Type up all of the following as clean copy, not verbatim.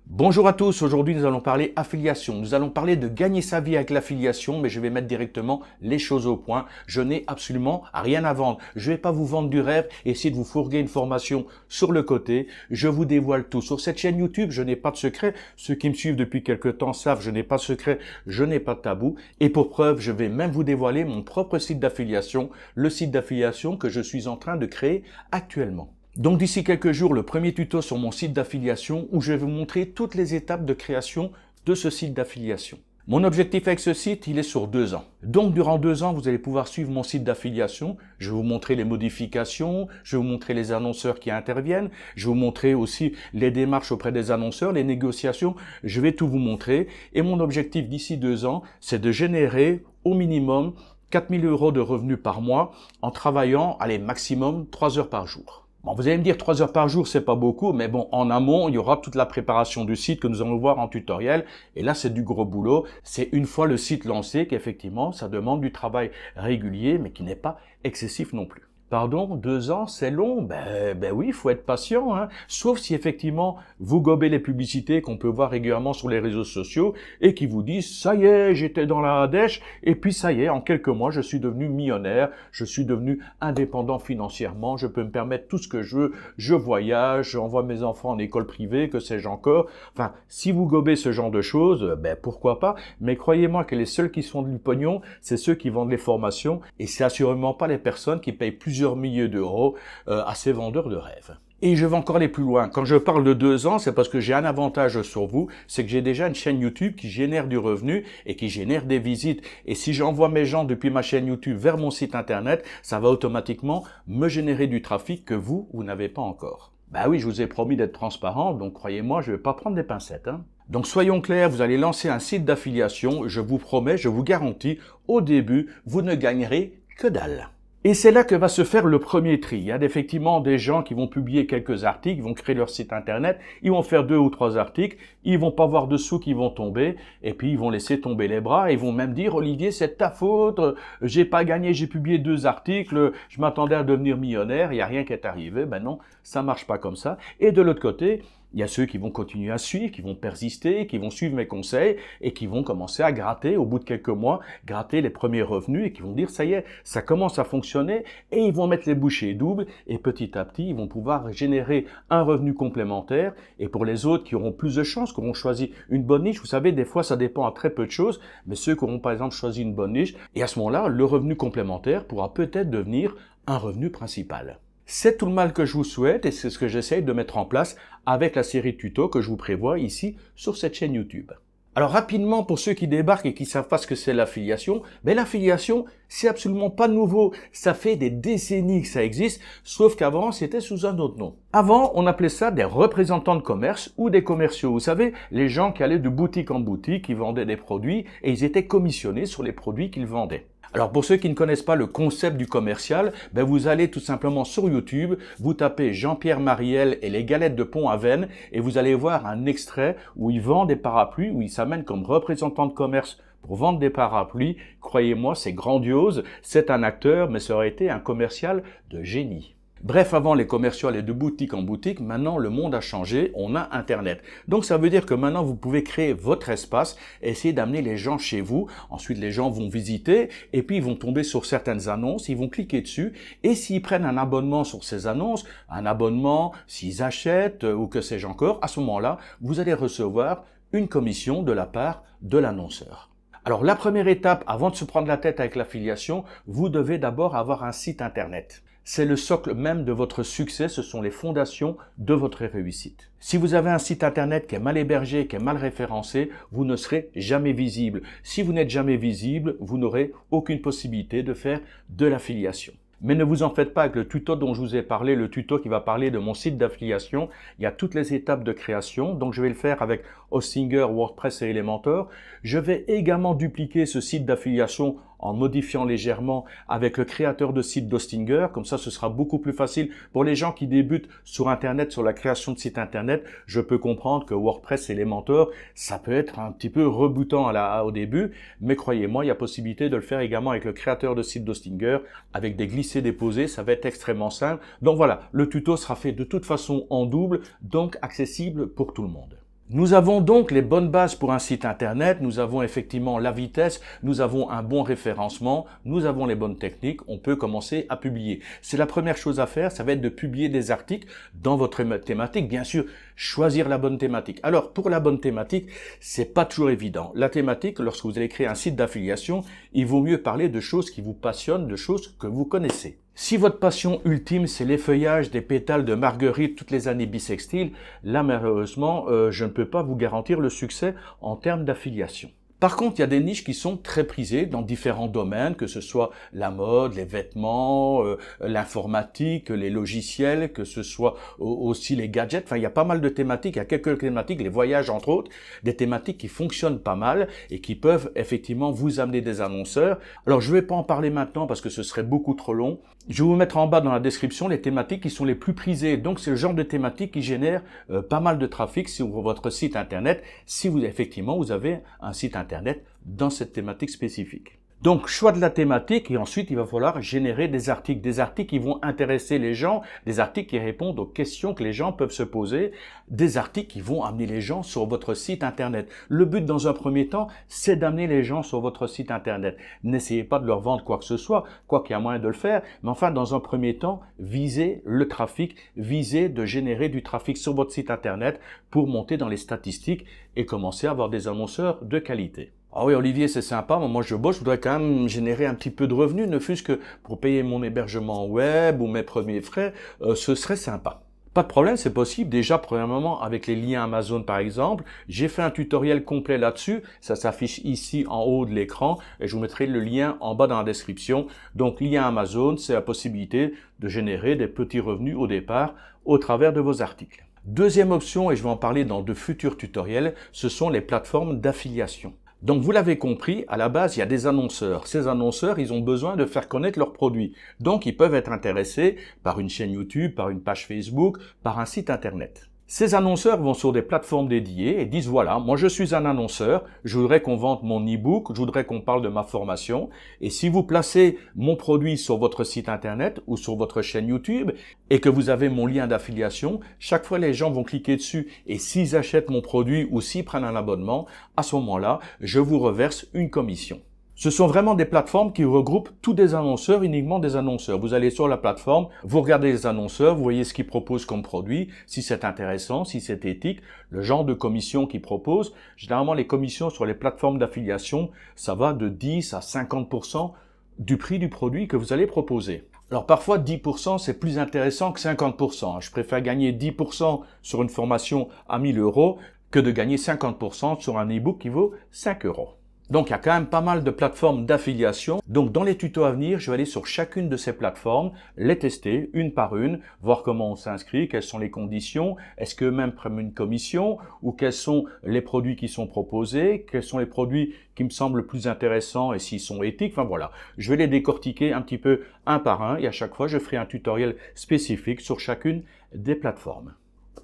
Bonjour à tous, aujourd'hui nous allons parler affiliation, nous allons parler de gagner sa vie avec l'affiliation, mais je vais mettre directement les choses au point. Je n'ai absolument rien à vendre, je ne vais pas vous vendre du rêve, essayer de vous fourguer une formation sur le côté, je vous dévoile tout. Sur cette chaîne YouTube, je n'ai pas de secret, ceux qui me suivent depuis quelques temps savent, je n'ai pas de secret, je n'ai pas de tabou, et pour preuve, je vais même vous dévoiler mon propre site d'affiliation, le site d'affiliation que je suis en train de créer actuellement. Donc d'ici quelques jours, le premier tuto sur mon site d'affiliation où je vais vous montrer toutes les étapes de création de ce site d'affiliation. Mon objectif avec ce site, il est sur 2 ans. Donc durant 2 ans, vous allez pouvoir suivre mon site d'affiliation. Je vais vous montrer les modifications, je vais vous montrer les annonceurs qui interviennent, je vais vous montrer aussi les démarches auprès des annonceurs, les négociations, je vais tout vous montrer. Et mon objectif d'ici 2 ans, c'est de générer au minimum 4 000 € de revenus par mois en travaillant, allez, maximum 3 heures par jour. Bon, vous allez me dire 3 heures par jour, c'est pas beaucoup, mais bon, en amont, il y aura toute la préparation du site que nous allons voir en tutoriel. Et là, c'est du gros boulot. C'est une fois le site lancé qu'effectivement, ça demande du travail régulier, mais qui n'est pas excessif non plus. Pardon, 2 ans, c'est long? Ben oui, il faut être patient, hein. Sauf si effectivement, vous gobez les publicités qu'on peut voir régulièrement sur les réseaux sociaux et qui vous disent, ça y est, j'étais dans la dèche, et puis ça y est, en quelques mois, je suis devenu millionnaire, je suis devenu indépendant financièrement, je peux me permettre tout ce que je veux, je voyage, j'envoie mes enfants en école privée, que sais-je encore. Enfin, si vous gobez ce genre de choses, ben pourquoi pas, mais croyez-moi que les seuls qui se font du pognon, c'est ceux qui vendent les formations, et c'est assurément pas les personnes qui payent plusieurs milliers d'euros à ces vendeurs de rêves. Et je vais encore aller plus loin. Quand je parle de 2 ans, c'est parce que j'ai un avantage sur vous, c'est que j'ai déjà une chaîne YouTube qui génère du revenu et qui génère des visites. Et si j'envoie mes gens depuis ma chaîne YouTube vers mon site internet, ça va automatiquement me générer du trafic que vous n'avez pas encore. Bah oui, je vous ai promis d'être transparent, donc croyez-moi, je ne vais pas prendre des pincettes, hein. Donc soyons clairs, vous allez lancer un site d'affiliation, je vous promets, je vous garantis, au début, vous ne gagnerez que dalle. Et c'est là que va se faire le premier tri. Il y a effectivement des gens qui vont publier quelques articles, ils vont créer leur site internet, ils vont faire 2 ou 3 articles, ils vont pas voir dessous qui vont tomber, et puis ils vont laisser tomber les bras, et ils vont même dire, Olivier, c'est de ta faute, j'ai pas gagné, j'ai publié 2 articles, je m'attendais à devenir millionnaire, il n'y a rien qui est arrivé. Ben non, ça marche pas comme ça. Et de l'autre côté, il y a ceux qui vont continuer à suivre, qui vont persister, qui vont suivre mes conseils et qui vont commencer à gratter, au bout de quelques mois, gratter les premiers revenus et qui vont dire, ça y est, ça commence à fonctionner et ils vont mettre les bouchées doubles et petit à petit, ils vont pouvoir générer un revenu complémentaire. Et pour les autres qui auront plus de chance, qui auront choisi une bonne niche, vous savez, des fois, ça dépend à très peu de choses, mais ceux qui auront par exemple choisi une bonne niche, et à ce moment-là, le revenu complémentaire pourra peut-être devenir un revenu principal. C'est tout le mal que je vous souhaite et c'est ce que j'essaye de mettre en place avec la série de tutos que je vous prévois ici sur cette chaîne YouTube. Alors rapidement, pour ceux qui débarquent et qui savent pas ce que c'est l'affiliation, ben l'affiliation, c'est absolument pas nouveau. Ça fait des décennies que ça existe, sauf qu'avant, c'était sous un autre nom. Avant, on appelait ça des représentants de commerce ou des commerciaux. Vous savez, les gens qui allaient de boutique en boutique, qui vendaient des produits et ils étaient commissionnés sur les produits qu'ils vendaient. Alors pour ceux qui ne connaissent pas le concept du commercial, ben vous allez tout simplement sur YouTube, vous tapez Jean-Pierre Mariel et les galettes de Pont-Aven et vous allez voir un extrait où il vend des parapluies, où il s'amène comme représentant de commerce pour vendre des parapluies. Croyez-moi, c'est grandiose, c'est un acteur, mais ça aurait été un commercial de génie. Bref, avant les commerciaux allaient de boutique en boutique, maintenant le monde a changé, on a Internet. Donc ça veut dire que maintenant vous pouvez créer votre espace, essayer d'amener les gens chez vous. Ensuite les gens vont visiter et puis ils vont tomber sur certaines annonces, ils vont cliquer dessus et s'ils prennent un abonnement sur ces annonces, un abonnement, s'ils achètent ou que sais-je encore, à ce moment-là, vous allez recevoir une commission de la part de l'annonceur. Alors la première étape, avant de se prendre la tête avec l'affiliation, vous devez d'abord avoir un site internet. C'est le socle même de votre succès, ce sont les fondations de votre réussite. Si vous avez un site internet qui est mal hébergé, qui est mal référencé, vous ne serez jamais visible. Si vous n'êtes jamais visible, vous n'aurez aucune possibilité de faire de l'affiliation. Mais ne vous en faites pas avec le tuto dont je vous ai parlé, le tuto qui va parler de mon site d'affiliation. Il y a toutes les étapes de création, donc je vais le faire avec Hostinger, WordPress et Elementor. Je vais également dupliquer ce site d'affiliation en modifiant légèrement avec le créateur de site d'Hostinger. Comme ça, ce sera beaucoup plus facile pour les gens qui débutent sur Internet, sur la création de sites Internet. Je peux comprendre que WordPress et Elementor, ça peut être un petit peu rebutant au début, mais croyez-moi, il y a possibilité de le faire également avec le créateur de site d'Hostinger, avec des glissés-déposés, ça va être extrêmement simple. Donc voilà, le tuto sera fait de toute façon en double, donc accessible pour tout le monde. Nous avons donc les bonnes bases pour un site internet, nous avons effectivement la vitesse, nous avons un bon référencement, nous avons les bonnes techniques, on peut commencer à publier. C'est la première chose à faire, ça va être de publier des articles dans votre thématique, bien sûr, choisir la bonne thématique. Alors, pour la bonne thématique, c'est pas toujours évident. La thématique, lorsque vous allez créer un site d'affiliation, il vaut mieux parler de choses qui vous passionnent, de choses que vous connaissez. Si votre passion ultime, c'est l'effeuillage des pétales de marguerite toutes les années bissextiles, là, malheureusement, je ne peux pas vous garantir le succès en termes d'affiliation. Par contre, il y a des niches qui sont très prisées dans différents domaines, que ce soit la mode, les vêtements, l'informatique, les logiciels, que ce soit aussi les gadgets. Enfin, il y a pas mal de thématiques, il y a quelques thématiques, les voyages entre autres, des thématiques qui fonctionnent pas mal et qui peuvent effectivement vous amener des annonceurs. Alors, je ne vais pas en parler maintenant parce que ce serait beaucoup trop long. Je vais vous mettre en bas dans la description les thématiques qui sont les plus prisées. Donc, c'est le genre de thématiques qui génèrent pas mal de trafic sur votre site internet si vous effectivement vous avez un site internet dans cette thématique spécifique. Donc, choix de la thématique et ensuite, il va falloir générer des articles qui vont intéresser les gens, des articles qui répondent aux questions que les gens peuvent se poser, des articles qui vont amener les gens sur votre site internet. Le but, dans un premier temps, c'est d'amener les gens sur votre site internet. N'essayez pas de leur vendre quoi que ce soit, quoi qu'il y a moyen de le faire, mais enfin, dans un premier temps, visez le trafic, visez de générer du trafic sur votre site internet pour monter dans les statistiques et commencer à avoir des annonceurs de qualité. Ah oui, Olivier, c'est sympa, mais moi je bosse, je voudrais quand même générer un petit peu de revenus, ne fût-ce que pour payer mon hébergement web ou mes premiers frais, ce serait sympa. Pas de problème, c'est possible. Déjà, premièrement, avec les liens Amazon par exemple, j'ai fait un tutoriel complet là-dessus. Ça s'affiche ici en haut de l'écran et je vous mettrai le lien en bas dans la description. Donc, lien Amazon, c'est la possibilité de générer des petits revenus au départ au travers de vos articles. Deuxième option, et je vais en parler dans de futurs tutoriels, ce sont les plateformes d'affiliation. Donc, vous l'avez compris, à la base, il y a des annonceurs. Ces annonceurs, ils ont besoin de faire connaître leurs produits. Donc, ils peuvent être intéressés par une chaîne YouTube, par une page Facebook, par un site Internet. Ces annonceurs vont sur des plateformes dédiées et disent voilà, moi je suis un annonceur, je voudrais qu'on vende mon e-book, je voudrais qu'on parle de ma formation et si vous placez mon produit sur votre site internet ou sur votre chaîne YouTube et que vous avez mon lien d'affiliation, chaque fois les gens vont cliquer dessus et s'ils achètent mon produit ou s'ils prennent un abonnement, à ce moment-là, je vous reverse une commission. Ce sont vraiment des plateformes qui regroupent tous des annonceurs, uniquement des annonceurs. Vous allez sur la plateforme, vous regardez les annonceurs, vous voyez ce qu'ils proposent comme produit, si c'est intéressant, si c'est éthique, le genre de commission qu'ils proposent. Généralement, les commissions sur les plateformes d'affiliation, ça va de 10 à 50% du prix du produit que vous allez proposer. Alors parfois 10% c'est plus intéressant que 50%. Je préfère gagner 10% sur une formation à 1000 € que de gagner 50% sur un e-book qui vaut 5 €. Donc, il y a quand même pas mal de plateformes d'affiliation. Donc, dans les tutos à venir, je vais aller sur chacune de ces plateformes, les tester une par une, voir comment on s'inscrit, quelles sont les conditions, est-ce qu'eux-mêmes prennent une commission ou quels sont les produits qui sont proposés, quels sont les produits qui me semblent le plus intéressants et s'ils sont éthiques. Enfin, voilà. Je vais les décortiquer un petit peu un par un et à chaque fois, je ferai un tutoriel spécifique sur chacune des plateformes.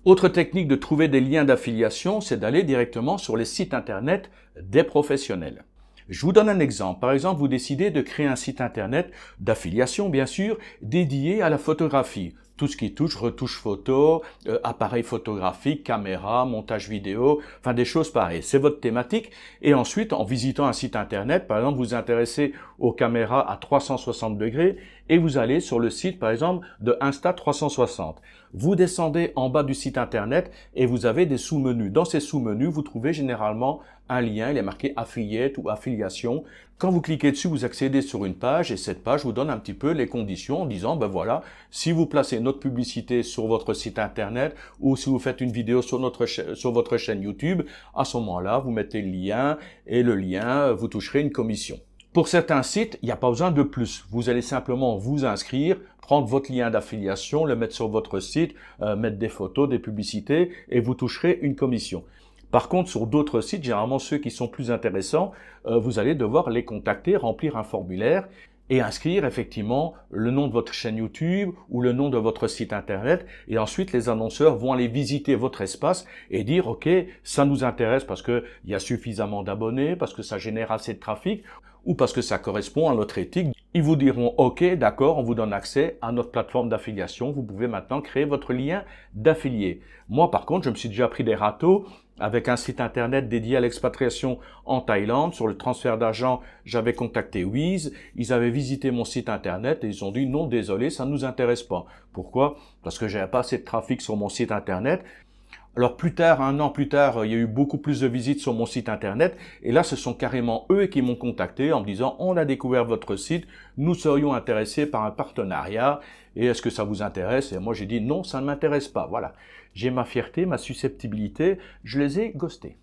Autre technique de trouver des liens d'affiliation, c'est d'aller directement sur les sites internet des professionnels. Je vous donne un exemple. Par exemple, vous décidez de créer un site internet d'affiliation, bien sûr, dédié à la photographie. Tout ce qui touche retouche photo, appareil photographique, caméra, montage vidéo, enfin des choses pareilles. C'est votre thématique. Et ensuite, en visitant un site internet, par exemple, vous vous intéressez aux caméras à 360 degrés et vous allez sur le site, par exemple, de Insta360. Vous descendez en bas du site internet et vous avez des sous-menus. Dans ces sous-menus, vous trouvez généralement un lien, il est marqué affiliate ou affiliation. Quand vous cliquez dessus, vous accédez sur une page et cette page vous donne un petit peu les conditions en disant, ben voilà, si vous placez notre publicité sur votre site internet ou si vous faites une vidéo sur votre chaîne YouTube, à ce moment-là, vous mettez le lien et le lien, vous toucherez une commission. Pour certains sites, il n'y a pas besoin de plus. Vous allez simplement vous inscrire, prendre votre lien d'affiliation, le mettre sur votre site, mettre des photos, des publicités et vous toucherez une commission. Par contre, sur d'autres sites, généralement ceux qui sont plus intéressants, vous allez devoir les contacter, remplir un formulaire et inscrire effectivement le nom de votre chaîne YouTube ou le nom de votre site internet. Et ensuite, les annonceurs vont aller visiter votre espace et dire « Ok, ça nous intéresse parce qu'il y a suffisamment d'abonnés, parce que ça génère assez de trafic ou parce que ça correspond à notre éthique. » Ils vous diront « Ok, d'accord, on vous donne accès à notre plateforme d'affiliation. Vous pouvez maintenant créer votre lien d'affilié. » Moi, par contre, je me suis déjà pris des râteaux avec un site internet dédié à l'expatriation en Thaïlande. Sur le transfert d'argent, j'avais contacté Wise. Ils avaient visité mon site internet et ils ont dit non, désolé, ça ne nous intéresse pas. Pourquoi? Parce que j'avais pas assez de trafic sur mon site internet. Alors plus tard, un an plus tard, il y a eu beaucoup plus de visites sur mon site internet et là ce sont carrément eux qui m'ont contacté en me disant on a découvert votre site, nous serions intéressés par un partenariat et est-ce que ça vous intéresse? Et moi j'ai dit non, ça ne m'intéresse pas. Voilà, j'ai ma fierté, ma susceptibilité, je les ai ghostés.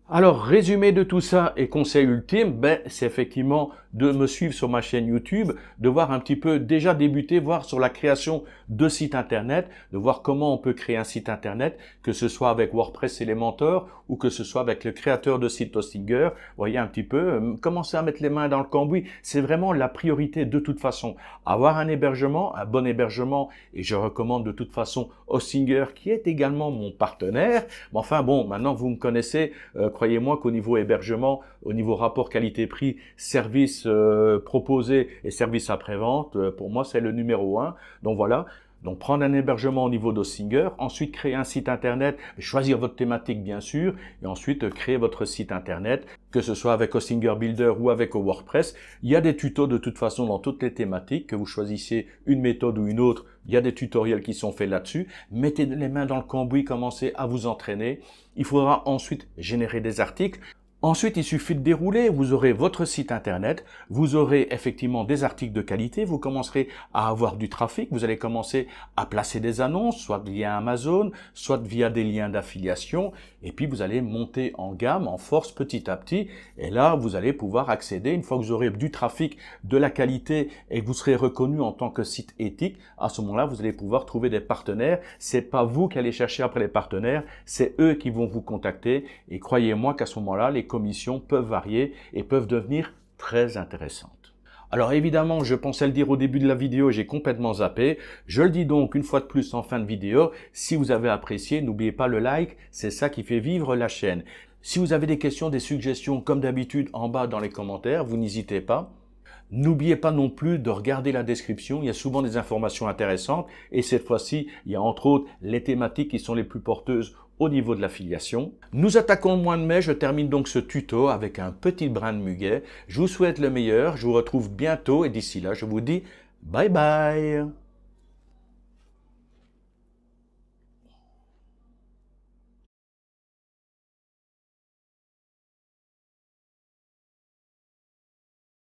Alors, résumé de tout ça et conseil ultime, c'est effectivement de me suivre sur ma chaîne YouTube, de voir un petit peu déjà débuter, voir sur la création de sites internet, de voir comment on peut créer un site internet, que ce soit avec WordPress Elementor ou que ce soit avec le créateur de site Hostinger. Vous voyez un petit peu, commencer à mettre les mains dans le cambouis, c'est vraiment la priorité de toute façon. Avoir un hébergement, un bon hébergement, et je recommande de toute façon Hostinger qui est également mon partenaire. Mais enfin bon, maintenant vous me connaissez, croyez-moi qu'au niveau hébergement, au niveau rapport qualité-prix, service proposé et service après-vente, pour moi c'est le numéro 1. Donc voilà. Donc prendre un hébergement au niveau d'Hostinger, ensuite créer un site internet, choisir votre thématique bien sûr, et ensuite créer votre site internet, que ce soit avec Hostinger Builder ou avec WordPress. Il y a des tutos de toute façon dans toutes les thématiques, que vous choisissiez une méthode ou une autre, il y a des tutoriels qui sont faits là-dessus. Mettez les mains dans le cambouis, commencez à vous entraîner. Il faudra ensuite générer des articles. Ensuite, il suffit de dérouler, vous aurez votre site internet, vous aurez effectivement des articles de qualité, vous commencerez à avoir du trafic, vous allez commencer à placer des annonces, soit via Amazon, soit via des liens d'affiliation, et puis vous allez monter en gamme, en force petit à petit, et là, vous allez pouvoir accéder, une fois que vous aurez du trafic, de la qualité, et que vous serez reconnu en tant que site éthique, à ce moment-là, vous allez pouvoir trouver des partenaires. C'est pas vous qui allez chercher après les partenaires, c'est eux qui vont vous contacter, et croyez-moi qu'à ce moment-là, les commissions peuvent varier et peuvent devenir très intéressantes. Alors évidemment, je pensais le dire au début de la vidéo, j'ai complètement zappé. Je le dis donc une fois de plus en fin de vidéo. Si vous avez apprécié, n'oubliez pas le like, c'est ça qui fait vivre la chaîne. Si vous avez des questions, des suggestions, comme d'habitude, en bas dans les commentaires, vous n'hésitez pas. N'oubliez pas non plus de regarder la description, il y a souvent des informations intéressantes et cette fois-ci, il y a entre autres les thématiques qui sont les plus porteuses au niveau de l'affiliation. Nous attaquons le mois de mai, je termine donc ce tuto avec un petit brin de muguet. Je vous souhaite le meilleur, je vous retrouve bientôt et d'ici là, je vous dis bye bye.